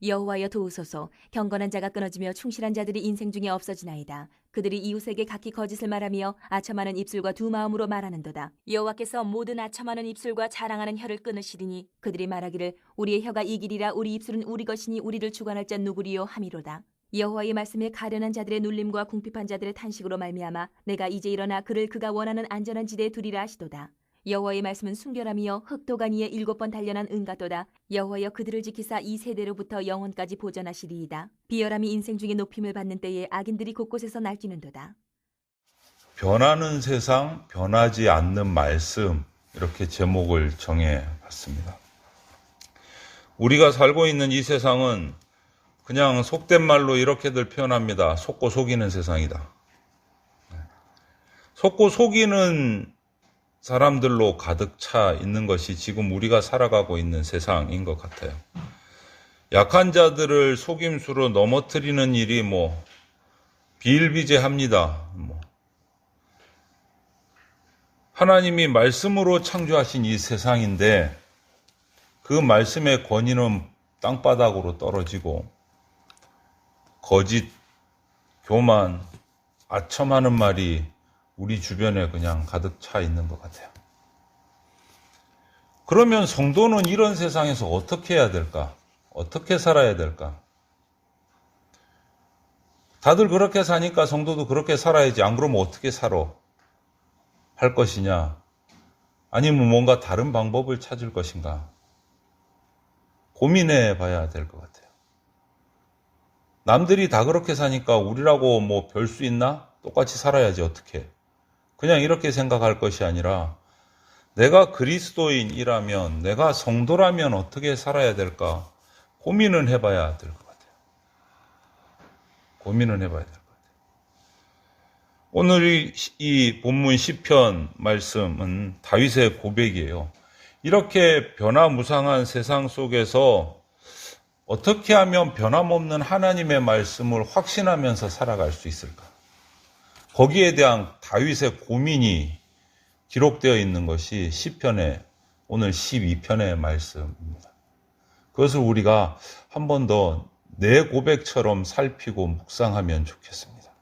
여호와여 도우소서. 경건한 자가 끊어지며 충실한 자들이 인생 중에 없어지나이다. 그들이 이웃에게 각기 거짓을 말하며 아첨하는 입술과 두 마음으로 말하는도다. 여호와께서 모든 아첨하는 입술과 자랑하는 혀를 끊으시리니 그들이 말하기를 우리의 혀가 이기리라. 우리 입술은 우리 것이니 우리를 주관할 자 누구리요 하미로다. 여호와의 말씀에 가련한 자들의 눌림과 궁핍한 자들의 탄식으로 말미암아 내가 이제 일어나 그를 그가 원하는 안전한 지대에 두리라 하시도다. 여호와의 말씀은 순결함이여 흑도가니에 7번 단련한 은같도다. 여호와여 그들을 지키사 이 세대로부터 영원까지 보전하시리이다. 비열함이 인생 중에 높임을 받는 때에 악인들이 곳곳에서 날뛰는도다. 변하는 세상, 변하지 않는 말씀, 이렇게 제목을 정해봤습니다. 우리가 살고 있는 이 세상은 그냥 속된 말로 이렇게들 표현합니다. 속고 속이는 세상이다. 속고 속이는 사람들로 가득 차 있는 것이 지금 우리가 살아가고 있는 세상인 것 같아요. 약한 자들을 속임수로 넘어뜨리는 일이 비일비재합니다. 하나님이 말씀으로 창조하신 이 세상인데 그 말씀의 권위는 땅바닥으로 떨어지고 거짓, 교만, 아첨하는 말이 우리 주변에 그냥 가득 차 있는 것 같아요. 그러면 성도는 이런 세상에서 어떻게 해야 될까? 어떻게 살아야 될까? 다들 그렇게 사니까 성도도 그렇게 살아야지. 안 그러면 어떻게 살아? 할 것이냐? 아니면 뭔가 다른 방법을 찾을 것인가? 고민해 봐야 될 것 같아요. 남들이 다 그렇게 사니까 우리라고 별 수 있나? 똑같이 살아야지 어떻게? 그냥 이렇게 생각할 것이 아니라 내가 그리스도인이라면, 내가 성도라면 어떻게 살아야 될까? 고민은 해봐야 될 것 같아요. 고민은 해봐야 될 것 같아요. 오늘 이 본문 시편 말씀은 다윗의 고백이에요. 이렇게 변화무상한 세상 속에서 어떻게 하면 변함없는 하나님의 말씀을 확신하면서 살아갈 수 있을까? 거기에 대한 다윗의 고민이 기록되어 있는 것이 시편의 오늘 12편의 말씀입니다. 그것을 우리가 한 번 더 내 고백처럼 살피고 묵상하면 좋겠습니다.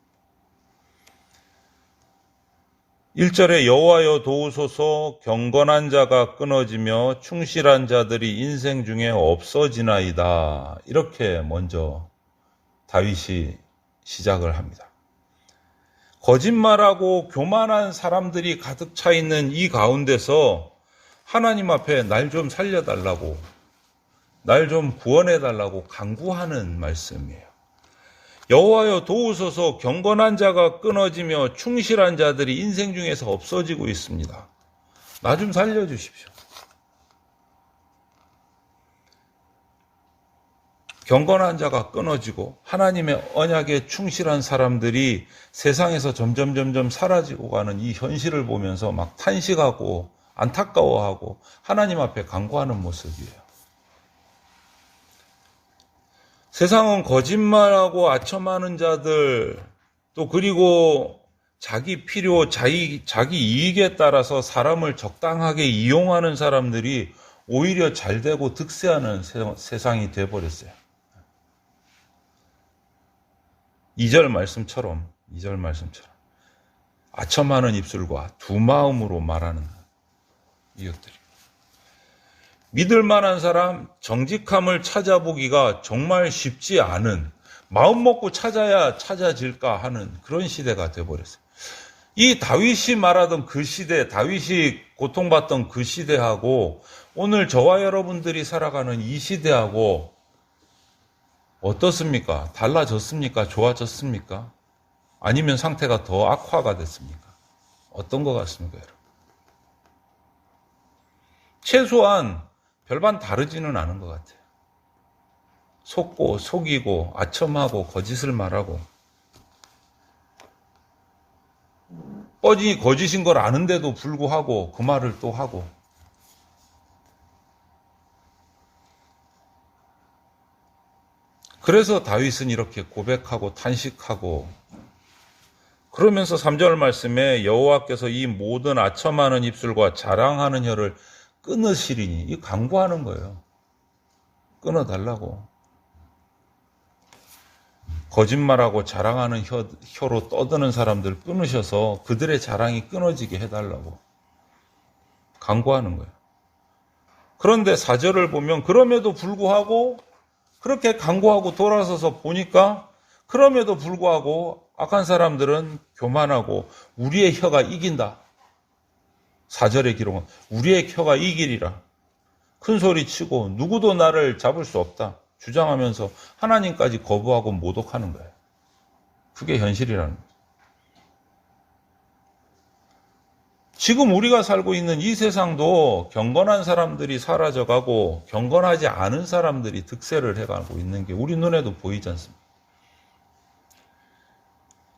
1절에 여호와여 도우소서. 경건한 자가 끊어지며 충실한 자들이 인생 중에 없어지나이다. 이렇게 먼저 다윗이 시작을 합니다. 거짓말하고 교만한 사람들이 가득 차 있는 이 가운데서 하나님 앞에 날 좀 살려달라고, 날 좀 구원해달라고 간구하는 말씀이에요. 여호와여 도우소서. 경건한 자가 끊어지며 충실한 자들이 인생 중에서 없어지고 있습니다. 나 좀 살려주십시오. 경건한 자가 끊어지고 하나님의 언약에 충실한 사람들이 세상에서 점점 사라지고 가는 이 현실을 보면서 막 탄식하고 안타까워하고 하나님 앞에 간구하는 모습이에요. 세상은 거짓말하고 아첨하는 자들, 또 그리고 자기 필요, 자기 이익에 따라서 사람을 적당하게 이용하는 사람들이 오히려 잘되고 득세하는 세상이 돼버렸어요. 2절 말씀처럼 아첨하는 입술과 두 마음으로 말하는 이것들이. 믿을 만한 사람, 정직함을 찾아보기가 정말 쉽지 않은, 마음 먹고 찾아야 찾아질까 하는 그런 시대가 되어버렸어요. 이 다윗이 말하던 그 시대, 다윗이 고통받던 그 시대하고 오늘 저와 여러분들이 살아가는 이 시대하고 어떻습니까? 달라졌습니까? 좋아졌습니까? 아니면 상태가 더 악화가 됐습니까? 어떤 것 같습니까, 여러분? 최소한 별반 다르지는 않은 것 같아요. 속고, 속이고, 아첨하고, 거짓을 말하고. 뻔히 거짓인 걸 아는데도 불구하고 그 말을 또 하고. 그래서 다윗은 이렇게 고백하고 탄식하고 그러면서 3절 말씀에 여호와께서 이 모든 아첨하는 입술과 자랑하는 혀를 끊으시리니, 이 간구하는 거예요. 끊어달라고. 거짓말하고 자랑하는 혀로 떠드는 사람들 끊으셔서 그들의 자랑이 끊어지게 해달라고 간구하는 거예요. 그런데 4절을 보면 그럼에도 불구하고 그렇게 간구하고 돌아서서 보니까 그럼에도 불구하고 악한 사람들은 교만하고 우리의 혀가 이긴다. 4절의 기록은 우리의 혀가 이기리라. 큰 소리 치고 누구도 나를 잡을 수 없다. 주장하면서 하나님까지 거부하고 모독하는 거예요. 그게 현실이라는 거예요. 지금 우리가 살고 있는 이 세상도 경건한 사람들이 사라져가고 경건하지 않은 사람들이 득세를 해가고 있는 게 우리 눈에도 보이지 않습니까?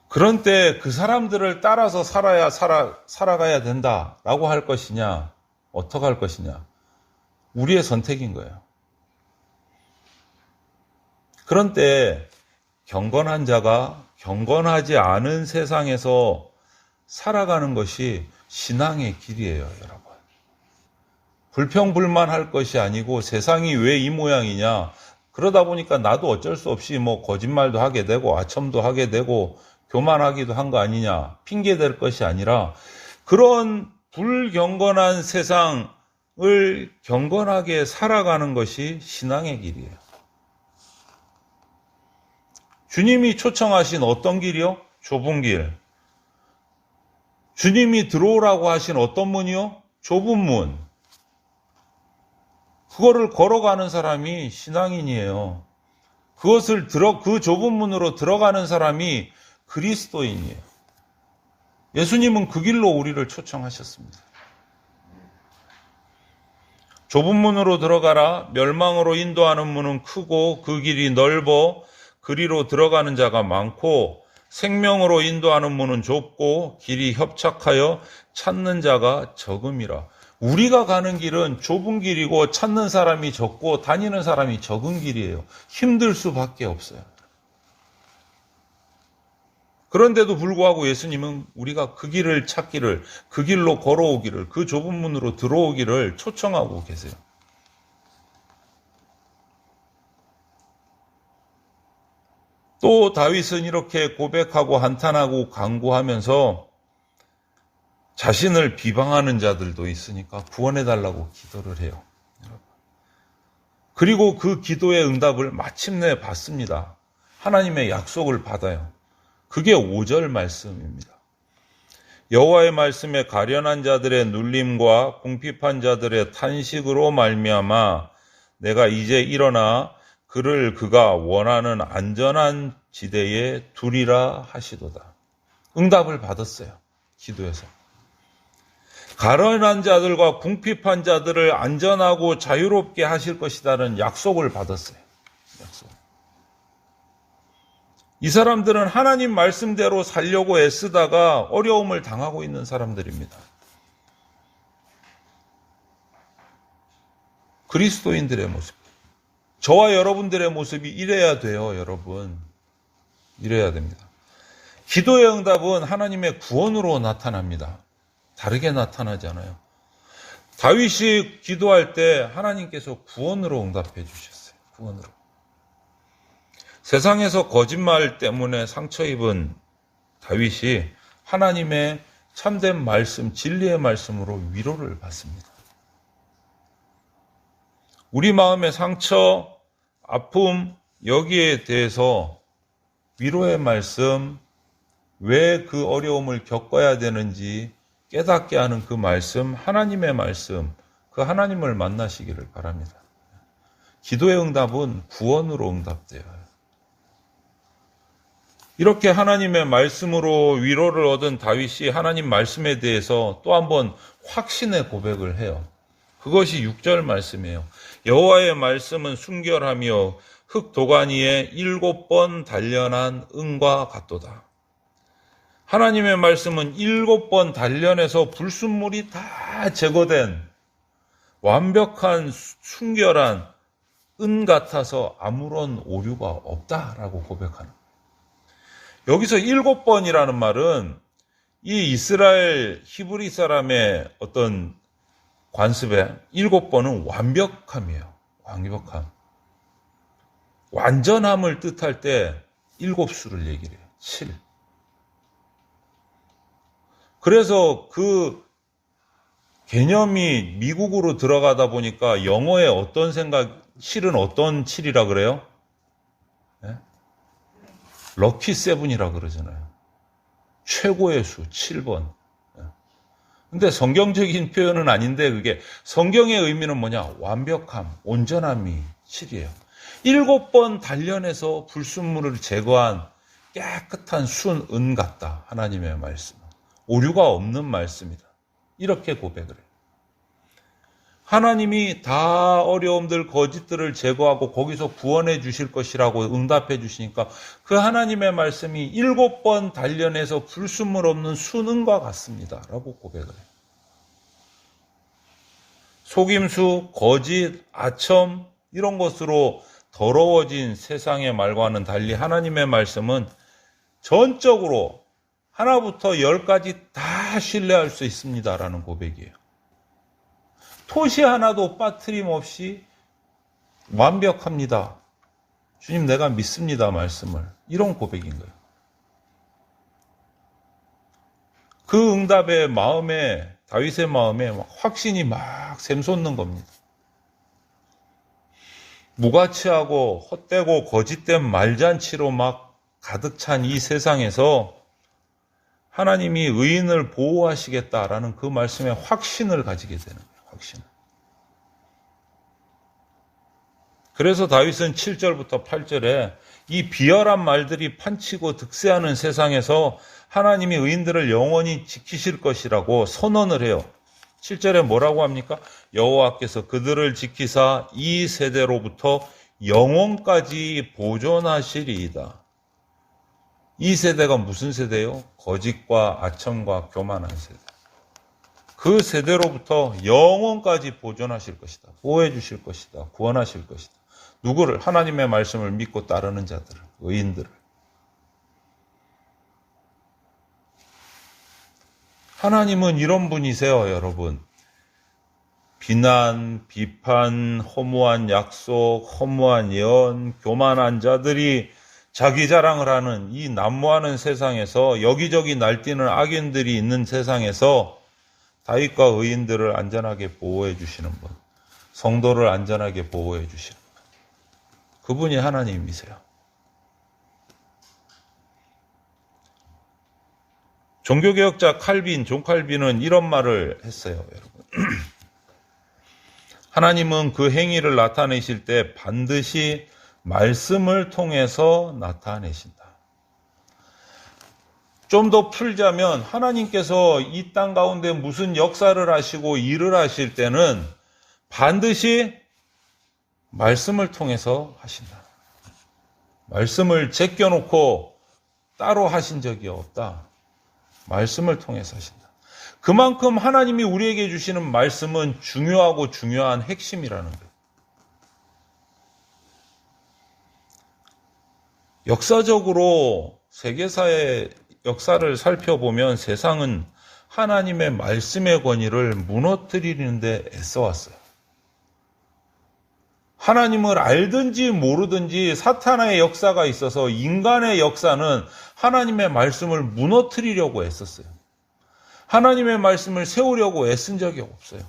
그런 때 그 사람들을 따라서 살아가야 된다라고 할 것이냐, 어떻게 할 것이냐, 우리의 선택인 거예요. 그런 때 경건한 자가 경건하지 않은 세상에서 살아가는 것이 신앙의 길이에요, 여러분. 불평불만할 것이 아니고 세상이 왜 이 모양이냐, 그러다 보니까 나도 어쩔 수 없이 거짓말도 하게 되고 아첨도 하게 되고 교만하기도 한 거 아니냐, 핑계댈 것이 아니라 그런 불경건한 세상을 경건하게 살아가는 것이 신앙의 길이에요. 주님이 초청하신 어떤 길이요? 좁은 길. 주님이 들어오라고 하신 어떤 문이요? 좁은 문. 그거를 걸어가는 사람이 신앙인이에요. 그 좁은 문으로 들어가는 사람이 그리스도인이에요. 예수님은 그 길로 우리를 초청하셨습니다. 좁은 문으로 들어가라. 멸망으로 인도하는 문은 크고 그 길이 넓어 그리로 들어가는 자가 많고 생명으로 인도하는 문은 좁고 길이 협착하여 찾는 자가 적음이라. 우리가 가는 길은 좁은 길이고 찾는 사람이 적고 다니는 사람이 적은 길이에요. 힘들 수밖에 없어요. 그런데도 불구하고 예수님은 우리가 그 길을 찾기를, 그 길로 걸어오기를, 그 좁은 문으로 들어오기를 초청하고 계세요. 또 다윗은 이렇게 고백하고 한탄하고 간구하면서 자신을 비방하는 자들도 있으니까 구원해달라고 기도를 해요. 그리고 그 기도의 응답을 마침내 받습니다. 하나님의 약속을 받아요. 그게 5절 말씀입니다. 여호와의 말씀에 가련한 자들의 눌림과 궁핍한 자들의 탄식으로 말미암아 내가 이제 일어나 그를 그가 원하는 안전한 지대에 두리라 하시도다. 응답을 받았어요. 기도에서. 가련한 자들과 궁핍한 자들을 안전하고 자유롭게 하실 것이라는 약속을 받았어요. 약속. 이 사람들은 하나님 말씀대로 살려고 애쓰다가 어려움을 당하고 있는 사람들입니다. 그리스도인들의 모습. 저와 여러분들의 모습이 이래야 돼요, 여러분. 이래야 됩니다. 기도의 응답은 하나님의 구원으로 나타납니다. 다르게 나타나지 않아요. 다윗이 기도할 때 하나님께서 구원으로 응답해 주셨어요. 구원으로. 세상에서 거짓말 때문에 상처 입은 다윗이 하나님의 참된 말씀, 진리의 말씀으로 위로를 받습니다. 우리 마음의 상처, 아픔, 여기에 대해서 위로의 말씀, 왜 그 어려움을 겪어야 되는지 깨닫게 하는 그 말씀, 하나님의 말씀, 그 하나님을 만나시기를 바랍니다. 기도의 응답은 구원으로 응답돼요. 이렇게 하나님의 말씀으로 위로를 얻은 다윗이 하나님 말씀에 대해서 또 한번 확신의 고백을 해요. 그것이 6절 말씀이에요. 여호와의 말씀은 순결하며 흙 도가니에 7번 단련한 은과 같도다. 하나님의 말씀은 7번 단련해서 불순물이 다 제거된 완벽한 순결한 은 같아서 아무런 오류가 없다라고 고백하는 거예요. 여기서 7번이라는 말은 이 이스라엘 히브리 사람의 어떤 관습에 7번은 완벽함이에요. 완벽함. 완전함을 뜻할 때 7수를 얘기를 해요. 7. 그래서 그 개념이 미국으로 들어가다 보니까 영어에 어떤 생각, 7은 어떤 7이라 그래요? 네? 럭키 세븐이라 그러잖아요. 최고의 수, 7번. 근데 성경적인 표현은 아닌데 그게 성경의 의미는 뭐냐? 완벽함, 온전함이 7이에요. 7번 단련해서 불순물을 제거한 깨끗한 순, 은 같다. 하나님의 말씀. 오류가 없는 말씀이다. 이렇게 고백을 해요. 하나님이 다 어려움들, 거짓들을 제거하고 거기서 구원해 주실 것이라고 응답해 주시니까 그 하나님의 말씀이 7번 단련해서 불순물 없는 순은과 같습니다. 라고 고백을 해요. 속임수, 거짓, 아첨 이런 것으로 더러워진 세상의 말과는 달리 하나님의 말씀은 전적으로 하나부터 10까지 다 신뢰할 수 있습니다라는 고백이에요. 토시 하나도 빠트림 없이 완벽합니다. 주님 내가 믿습니다 말씀을. 이런 고백인 거예요. 그 응답의 마음에 다윗의 마음에 확신이 막 샘솟는 겁니다. 무가치하고 헛되고 거짓된 말잔치로 막 가득 찬 이 세상에서 하나님이 의인을 보호하시겠다라는 그 말씀에 확신을 가지게 되는 거예요. 확신. 그래서 다윗은 7절부터 8절에 이 비열한 말들이 판치고 득세하는 세상에서 하나님이 의인들을 영원히 지키실 것이라고 선언을 해요. 7절에 뭐라고 합니까? 여호와께서 그들을 지키사 이 세대로부터 영원까지 보존하시리이다. 이 세대가 무슨 세대요? 거짓과 아첨과 교만한 세대. 그 세대로부터 영원까지 보존하실 것이다. 보호해 주실 것이다. 구원하실 것이다. 누구를? 하나님의 말씀을 믿고 따르는 자들을, 의인들을. 하나님은 이런 분이세요, 여러분. 비난, 비판, 허무한 약속, 허무한 예언, 교만한 자들이 자기 자랑을 하는 이 난무하는 세상에서 여기저기 날뛰는 악인들이 있는 세상에서 다윗과 의인들을 안전하게 보호해 주시는 분, 성도를 안전하게 보호해 주시는 분. 그분이 하나님이세요. 종교개혁자 존 칼빈은 이런 말을 했어요, 여러분. 하나님은 그 행위를 나타내실 때 반드시 말씀을 통해서 나타내신다. 좀 더 풀자면 하나님께서 이 땅 가운데 무슨 역사를 하시고 일을 하실 때는 반드시 말씀을 통해서 하신다. 말씀을 제껴놓고 따로 하신 적이 없다. 말씀을 통해서 하신다. 그만큼 하나님이 우리에게 주시는 말씀은 중요하고 중요한 핵심이라는 거예요. 역사적으로 세계사의 역사를 살펴보면 세상은 하나님의 말씀의 권위를 무너뜨리는 데 애써왔어요. 하나님을 알든지 모르든지 사탄의 역사가 있어서 인간의 역사는 하나님의 말씀을 무너뜨리려고 애썼어요. 하나님의 말씀을 세우려고 애쓴 적이 없어요.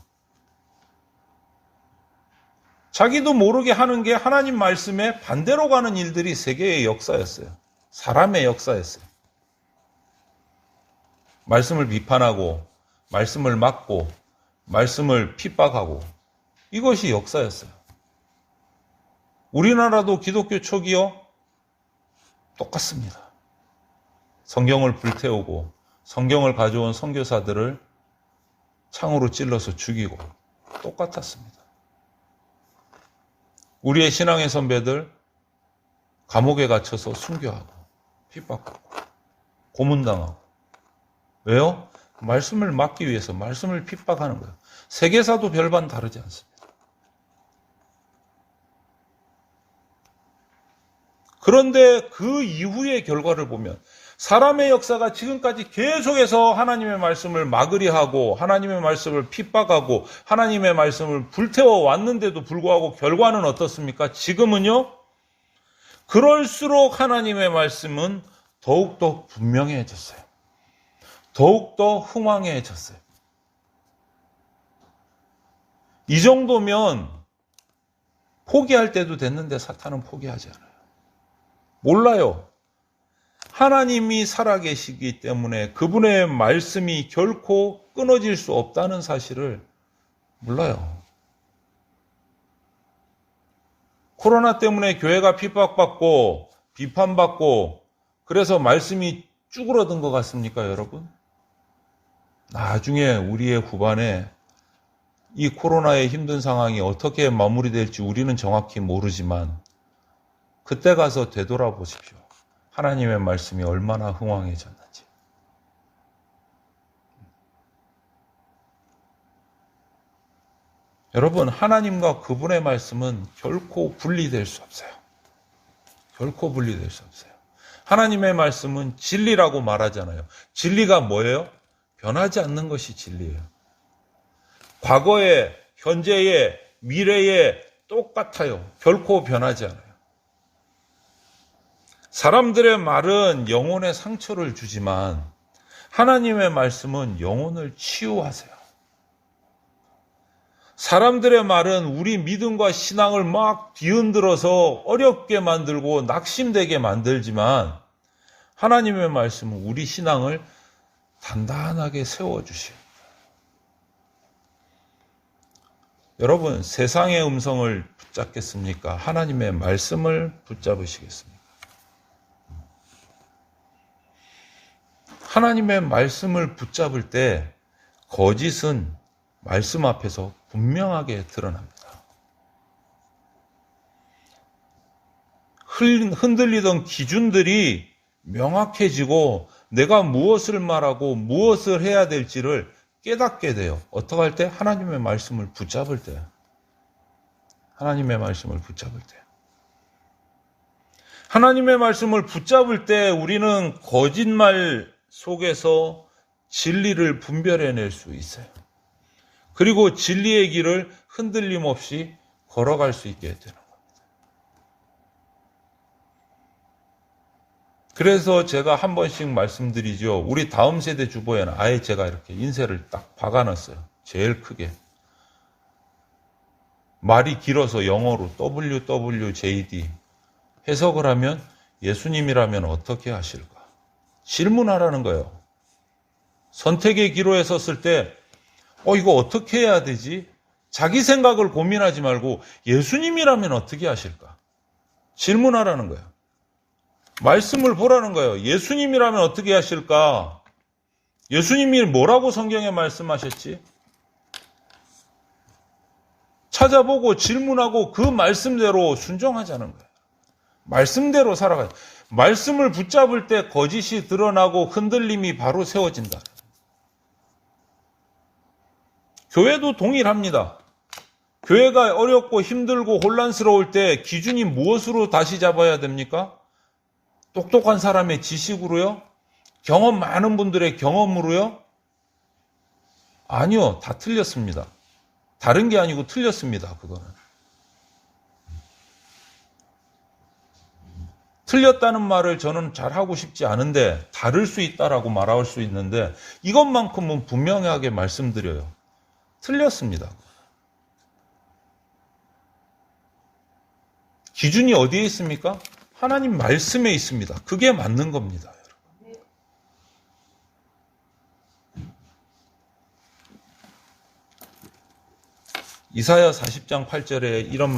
자기도 모르게 하는 게 하나님 말씀에 반대로 가는 일들이 세계의 역사였어요. 사람의 역사였어요. 말씀을 비판하고, 말씀을 막고, 말씀을 핍박하고, 이것이 역사였어요. 우리나라도 기독교 초기요? 똑같습니다. 성경을 불태우고 성경을 가져온 선교사들을 창으로 찔러서 죽이고 똑같았습니다. 우리의 신앙의 선배들 감옥에 갇혀서 순교하고 핍박하고 고문당하고. 왜요? 말씀을 막기 위해서 말씀을 핍박하는 거예요. 세계사도 별반 다르지 않습니다. 그런데 그 이후의 결과를 보면 사람의 역사가 지금까지 계속해서 하나님의 말씀을 막으려 하고 하나님의 말씀을 핍박하고 하나님의 말씀을 불태워 왔는데도 불구하고 결과는 어떻습니까? 지금은요, 그럴수록 하나님의 말씀은 더욱더 분명해졌어요. 더욱더 흥황해졌어요. 이 정도면 포기할 때도 됐는데 사탄은 포기하지 않아요. 몰라요. 하나님이 살아계시기 때문에 그분의 말씀이 결코 끊어질 수 없다는 사실을 몰라요. 코로나 때문에 교회가 핍박받고 비판받고 그래서 말씀이 쭈그러든 것 같습니까, 여러분? 나중에 우리의 후반에 이 코로나의 힘든 상황이 어떻게 마무리될지 우리는 정확히 모르지만 그때 가서 되돌아보십시오. 하나님의 말씀이 얼마나 흥황해졌는지. 여러분, 하나님과 그분의 말씀은 결코 분리될 수 없어요. 결코 분리될 수 없어요. 하나님의 말씀은 진리라고 말하잖아요. 진리가 뭐예요? 변하지 않는 것이 진리예요. 과거에, 현재에, 미래에 똑같아요. 결코 변하지 않아요. 사람들의 말은 영혼에 상처를 주지만 하나님의 말씀은 영혼을 치유하세요. 사람들의 말은 우리 믿음과 신앙을 막 뒤흔들어서 어렵게 만들고 낙심되게 만들지만 하나님의 말씀은 우리 신앙을 단단하게 세워주시오. 여러분, 세상의 음성을 붙잡겠습니까? 하나님의 말씀을 붙잡으시겠습니까? 하나님의 말씀을 붙잡을 때 거짓은 말씀 앞에서 분명하게 드러납니다. 흔들리던 기준들이 명확해지고 내가 무엇을 말하고 무엇을 해야 될지를 깨닫게 돼요. 어떻게 할 때? 하나님의 말씀을 붙잡을 때. 하나님의 말씀을 붙잡을 때. 하나님의 말씀을 붙잡을 때 우리는 거짓말 속에서 진리를 분별해낼 수 있어요. 그리고 진리의 길을 흔들림 없이 걸어갈 수 있게 되는 겁니다. 그래서 제가 한 번씩 말씀드리죠. 우리 다음 세대 주보에는 아예 제가 이렇게 인쇄를 딱 박아놨어요. 제일 크게. 말이 길어서 영어로 WWJD 해석을 하면 예수님이라면 어떻게 하실까? 질문하라는 거예요. 선택의 기로에 섰을 때 이거 어떻게 해야 되지? 자기 생각을 고민하지 말고 예수님이라면 어떻게 하실까? 질문하라는 거예요. 말씀을 보라는 거예요. 예수님이라면 어떻게 하실까? 예수님이 뭐라고 성경에 말씀하셨지? 찾아보고 질문하고 그 말씀대로 순종하자는 거예요. 말씀대로 살아가요. 말씀을 붙잡을 때 거짓이 드러나고 흔들림이 바로 세워진다. 교회도 동일합니다. 교회가 어렵고 힘들고 혼란스러울 때 기준이 무엇으로 다시 잡아야 됩니까? 똑똑한 사람의 지식으로요? 경험 많은 분들의 경험으로요? 아니요, 다 틀렸습니다. 다른 게 아니고 틀렸습니다, 그거는. 틀렸다는 말을 저는 잘 하고 싶지 않은데 다를 수 있다라고 말할 수 있는데 이것만큼은 분명하게 말씀드려요. 틀렸습니다. 기준이 어디에 있습니까? 하나님 말씀에 있습니다. 그게 맞는 겁니다. 이사야 40장 8절에 이런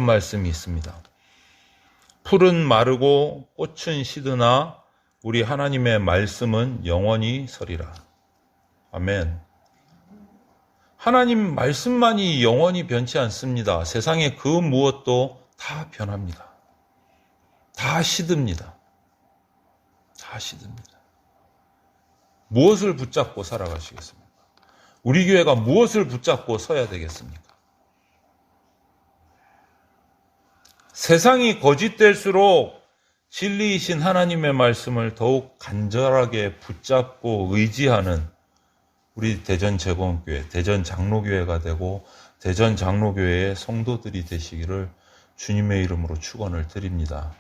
말씀이 있습니다. 풀은 마르고 꽃은 시드나 우리 하나님의 말씀은 영원히 서리라. 아멘. 하나님 말씀만이 영원히 변치 않습니다. 세상의 그 무엇도 다 변합니다. 다 시듭니다. 다 시듭니다. 무엇을 붙잡고 살아가시겠습니까? 우리 교회가 무엇을 붙잡고 서야 되겠습니까? 세상이 거짓될수록 진리이신 하나님의 말씀을 더욱 간절하게 붙잡고 의지하는 우리 대전 재건교회, 대전 장로교회가 되고 대전 장로교회의 성도들이 되시기를 주님의 이름으로 축원을 드립니다.